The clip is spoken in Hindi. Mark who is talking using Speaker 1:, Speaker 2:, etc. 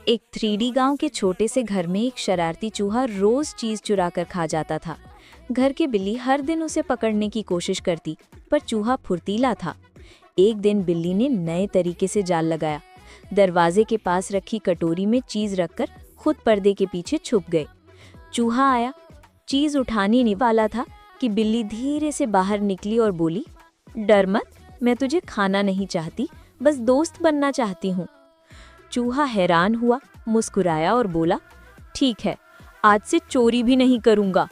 Speaker 1: एक 3D गांव के छोटे से घर में एक शरारती चूहा रोज चीज चुरा कर खा जाता था। घर की बिल्ली हर दिन उसे पकड़ने की कोशिश करती, पर चूहा फुर्तीला था। एक दिन बिल्ली ने नए तरीके से जाल लगाया। दरवाजे के पास रखी कटोरी में चीज रखकर खुद पर्दे के पीछे छुप गए। चूहा आया, चीज उठाने ही वाला था कि बिल्ली धीरे से बाहर निकली और बोली, डर मत, मैं तुझे खाना नहीं चाहती, बस दोस्त बनना चाहती हूँ। चूहा हैरान हुआ, मुस्कुराया और बोला, ठीक है, आज से चोरी भी नहीं करूँगा।